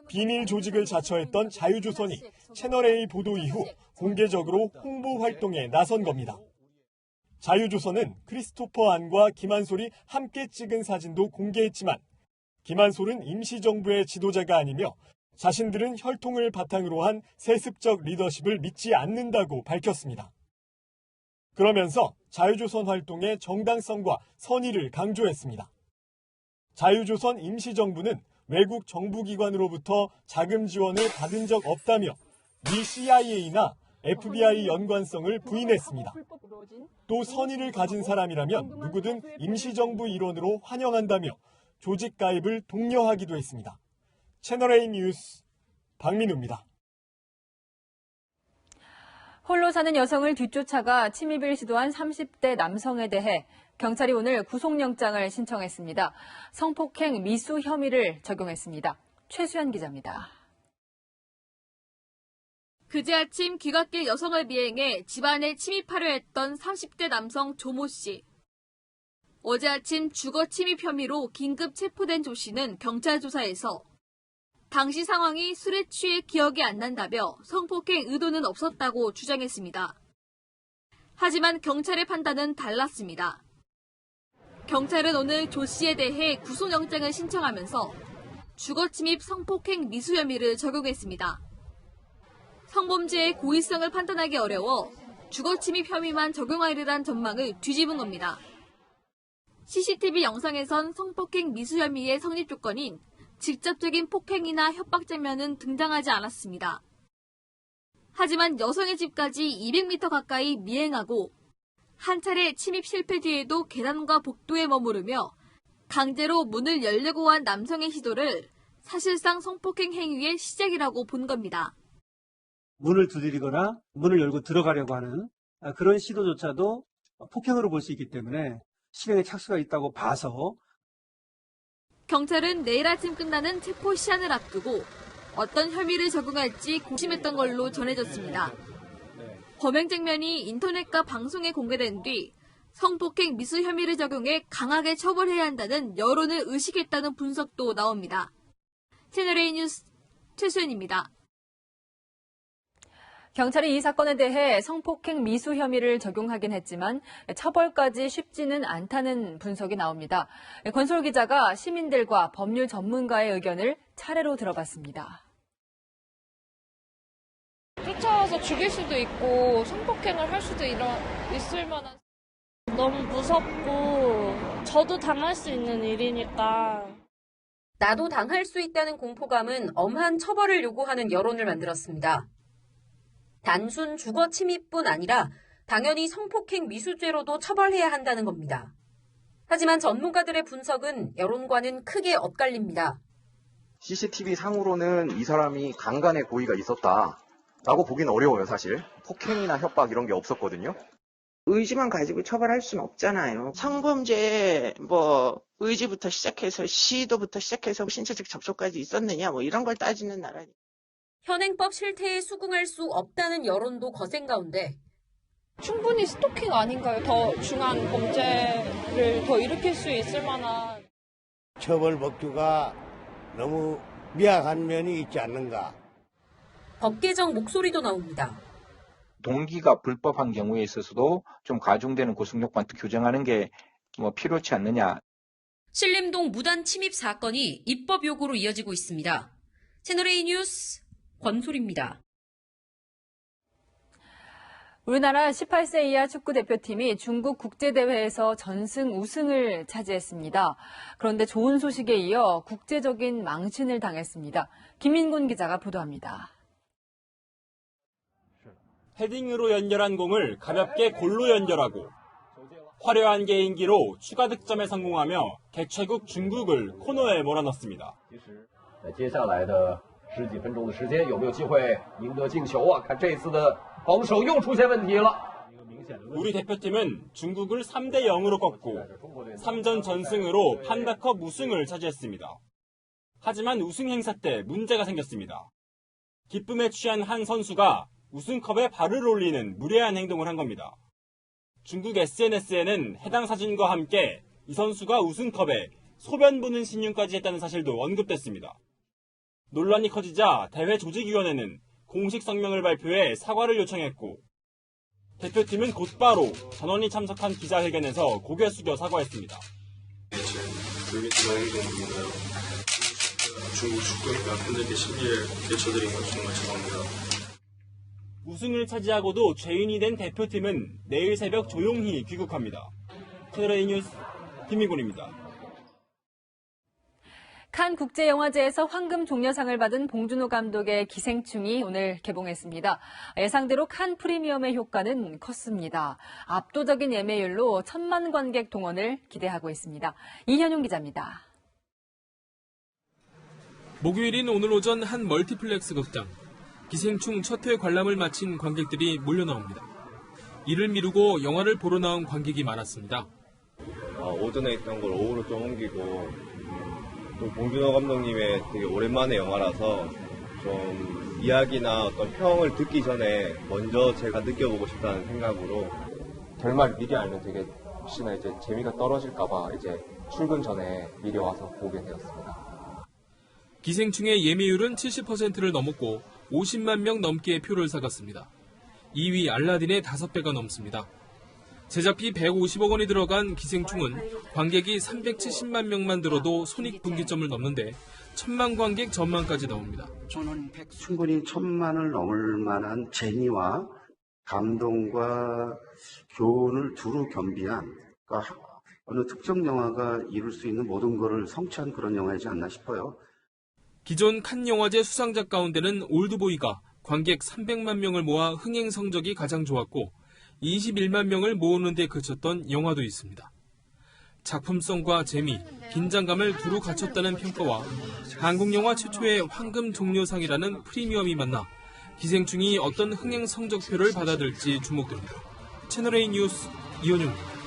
비밀 조직을 자처했던 자유조선이 채널A 보도 이후 공개적으로 홍보 활동에 나선 겁니다. 자유조선은 크리스토퍼 안과 김한솔이 함께 찍은 사진도 공개했지만 김한솔은 임시정부의 지도자가 아니며 자신들은 혈통을 바탕으로 한 세습적 리더십을 믿지 않는다고 밝혔습니다. 그러면서 자유조선 활동의 정당성과 선의를 강조했습니다. 자유조선 임시정부는 외국 정부기관으로부터 자금 지원을 받은 적 없다며 미 CIA나 FBI 연관성을 부인했습니다. 또 선의를 가진 사람이라면 누구든 임시정부 일원으로 환영한다며 조직 가입을 독려하기도 했습니다. 채널A 뉴스 박민우입니다. 홀로 사는 여성을 뒤쫓아가 침입을 시도한 30대 남성에 대해 경찰이 오늘 구속영장을 신청했습니다. 성폭행 미수 혐의를 적용했습니다. 최수연 기자입니다. 그제 아침 귀갓길 여성을 미행해 집안에 침입하려 했던 30대 남성 조모 씨. 어제 아침 주거 침입 혐의로 긴급 체포된 조 씨는 경찰 조사에서 당시 상황이 술에 취해 기억이 안 난다며 성폭행 의도는 없었다고 주장했습니다. 하지만 경찰의 판단은 달랐습니다. 경찰은 오늘 조 씨에 대해 구속영장을 신청하면서 주거침입 성폭행 미수 혐의를 적용했습니다. 성범죄의 고의성을 판단하기 어려워 주거침입 혐의만 적용하리란 전망을 뒤집은 겁니다. CCTV 영상에선 성폭행 미수 혐의의 성립 조건인 직접적인 폭행이나 협박 장면은 등장하지 않았습니다. 하지만 여성의 집까지 200m 가까이 미행하고 한 차례 침입 실패 뒤에도 계단과 복도에 머무르며 강제로 문을 열려고 한 남성의 시도를 사실상 성폭행 행위의 시작이라고 본 겁니다. 문을 두드리거나 문을 열고 들어가려고 하는 그런 시도조차도 폭행으로 볼 수 있기 때문에 실행에 착수가 있다고 봐서 경찰은 내일 아침 끝나는 체포 시한을 앞두고 어떤 혐의를 적용할지 고심했던 걸로 전해졌습니다. 범행 장면이 인터넷과 방송에 공개된 뒤 성폭행 미수 혐의를 적용해 강하게 처벌해야 한다는 여론을 의식했다는 분석도 나옵니다. 채널A 뉴스 최수연입니다. 경찰이 이 사건에 대해 성폭행 미수 혐의를 적용하긴 했지만 처벌까지 쉽지는 않다는 분석이 나옵니다. 권솔 기자가 시민들과 법률 전문가의 의견을 차례로 들어봤습니다. 쫓아와서 죽일 수도 있고 성폭행을 할 수도 있을 만한 너무 무섭고 저도 당할 수 있는 일이니까 나도 당할 수 있다는 공포감은 엄한 처벌을 요구하는 여론을 만들었습니다. 단순 주거 침입뿐 아니라 당연히 성폭행 미수죄로도 처벌해야 한다는 겁니다. 하지만 전문가들의 분석은 여론과는 크게 엇갈립니다. CCTV 상으로는 이 사람이 강간의 고의가 있었다라고 보기는 어려워요, 사실. 폭행이나 협박 이런 게 없었거든요. 의지만 가지고 처벌할 수는 없잖아요. 성범죄 의지부터 시작해서 시도부터 시작해서 신체적 접촉까지 있었느냐 이런 걸 따지는 나라니. 현행법 실태에 수긍할 수 없다는 여론도 거센 가운데 충분히 스토킹 아닌가요? 더 중한 범죄를 더 일으킬 수 있을 만한. 처벌 법규가 너무 미약한 면이 있지 않는가. 법 개정 목소리도 나옵니다. 동기가 불법한 경우에 있어서도 좀 가중되는 구속요건 규정하는 게 필요치 않느냐. 신림동 무단 침입 사건이 입법 요구로 이어지고 있습니다. 채널A 뉴스 권소리입니다. 우리나라 18세 이하 축구대표팀이 중국 국제대회에서 전승 우승을 차지했습니다. 그런데 좋은 소식에 이어 국제적인 망신을 당했습니다. 김민군 기자가 보도합니다. 헤딩으로 연결한 공을 가볍게 골로 연결하고 화려한 개인기로 추가 득점에 성공하며 개최국 중국을 코너에 몰아넣습니다. 接下来的10几分钟的时间有没有机会赢得进球啊？看这次的防守又出现问题了。 우리 대표팀은 중국을 3대 0으로 꺾고 3전 전승으로 판다컵 우승을 차지했습니다. 하지만 우승 행사 때 문제가 생겼습니다. 기쁨에 취한 한 선수가 우승컵에 발을 올리는 무례한 행동을 한 겁니다. 중국 SNS에는 해당 사진과 함께 이 선수가 우승컵에 소변 보는 신용까지 했다는 사실도 언급됐습니다. 논란이 커지자 대회 조직위원회는 공식 성명을 발표해 사과를 요청했고 대표팀은 곧바로 전원이 참석한 기자회견에서 고개 숙여 사과했습니다. 중국 축구니까 팬들께 심리에 끼쳐드린 건 정말 죄송합니다. 우승을 차지하고도 죄인이 된 대표팀은 내일 새벽 조용히 귀국합니다. 채널A 뉴스 김민곤입니다. 칸 국제영화제에서 황금 종려상을 받은 봉준호 감독의 기생충이 오늘 개봉했습니다. 예상대로 칸 프리미엄의 효과는 컸습니다. 압도적인 예매율로 1,000만 관객 동원을 기대하고 있습니다. 이현용 기자입니다. 목요일인 오늘 오전 한 멀티플렉스 극장. 기생충 첫 회 관람을 마친 관객들이 몰려나옵니다. 이를 미루고 영화를 보러 나온 관객이 많았습니다. 오전에 있던 걸 오후로 좀 옮기고 또 봉준호 감독님의 되게 오랜만에 영화라서 좀 이야기나 어떤 평을 듣기 전에 먼저 제가 느껴보고 싶다는 생각으로 결말 미리 알면 되게 혹시나 이제 재미가 떨어질까봐 이제 출근 전에 미리 와서 보게 되었습니다. 기생충의 예매율은 70%를 넘었고 50만 명 넘게 표를 사갔습니다. 2위 알라딘의 5배가 넘습니다. 제작비 150억 원이 들어간 기생충은 관객이 370만 명만 들어도 손익분기점을 넘는데 1,000만 관객 전망까지 나옵니다. 충분히 1,000만을 넘을 만한 재미와 감동과 교훈을 두루 겸비한 그러니까 어느 특정 영화가 이룰 수 있는 모든 것을 성취한 그런 영화이지 않나 싶어요. 기존 칸 영화제 수상작 가운데는 올드보이가 관객 300만 명을 모아 흥행 성적이 가장 좋았고 21만 명을 모으는 데 그쳤던 영화도 있습니다. 작품성과 재미, 긴장감을 두루 갖췄다는 평가와 한국 영화 최초의 황금 종려상이라는 프리미엄이 만나 기생충이 어떤 흥행 성적표를 받아들일지 주목됩니다. 채널A 뉴스 이현용입니다.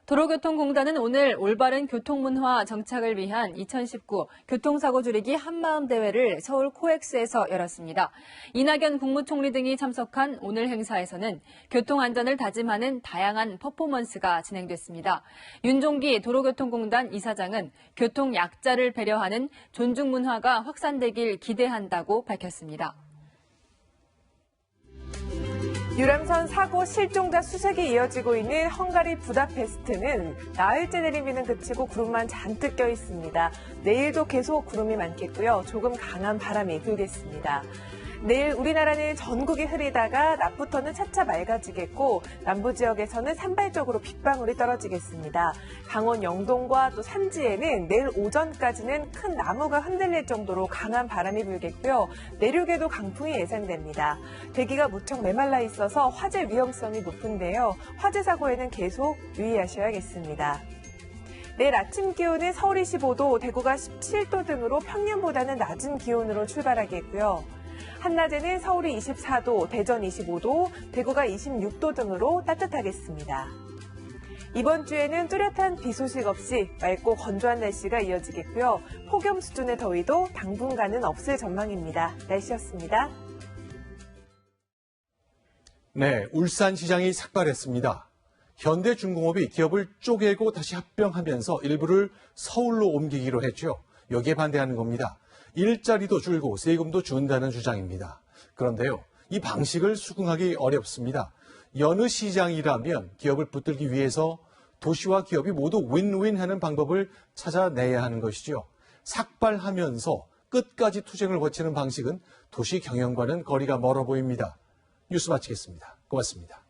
도로교통공단은 오늘 올바른 교통문화 정착을 위한 2019 교통사고 줄이기 한마음 대회를 서울 코엑스에서 열었습니다. 이낙연 국무총리 등이 참석한 오늘 행사에서는 교통안전을 다짐하는 다양한 퍼포먼스가 진행됐습니다. 윤종기 도로교통공단 이사장은 교통 약자를 배려하는 존중 문화가 확산되길 기대한다고 밝혔습니다. 유람선 사고 실종자 수색이 이어지고 있는 헝가리 부다페스트는 나흘째 내린 비는 그치고 구름만 잔뜩 껴 있습니다. 내일도 계속 구름이 많겠고요. 조금 강한 바람이 불겠습니다. 내일 우리나라는 전국이 흐리다가 낮부터는 차차 맑아지겠고 남부 지역에서는 산발적으로 빗방울이 떨어지겠습니다. 강원 영동과 또 산지에는 내일 오전까지는 큰 나무가 흔들릴 정도로 강한 바람이 불겠고요. 내륙에도 강풍이 예상됩니다. 대기가 무척 메말라 있어서 화재 위험성이 높은데요. 화재 사고에는 계속 유의하셔야겠습니다. 내일 아침 기온은 서울이 15도, 대구가 17도 등으로 평년보다는 낮은 기온으로 출발하겠고요. 한낮에는 서울이 24도, 대전 25도, 대구가 26도 등으로 따뜻하겠습니다. 이번 주에는 뚜렷한 비 소식 없이 맑고 건조한 날씨가 이어지겠고요. 폭염 수준의 더위도 당분간은 없을 전망입니다. 날씨였습니다. 네, 울산시장이 삭발했습니다. 현대중공업이 기업을 쪼개고 다시 합병하면서 일부를 서울로 옮기기로 했죠. 여기에 반대하는 겁니다. 일자리도 줄고 세금도 준다는 주장입니다. 그런데요, 이 방식을 수긍하기 어렵습니다. 여느 시장이라면 기업을 붙들기 위해서 도시와 기업이 모두 윈윈하는 방법을 찾아내야 하는 것이죠. 삭발하면서 끝까지 투쟁을 거치는 방식은 도시 경영과는 거리가 멀어 보입니다. 뉴스 마치겠습니다. 고맙습니다.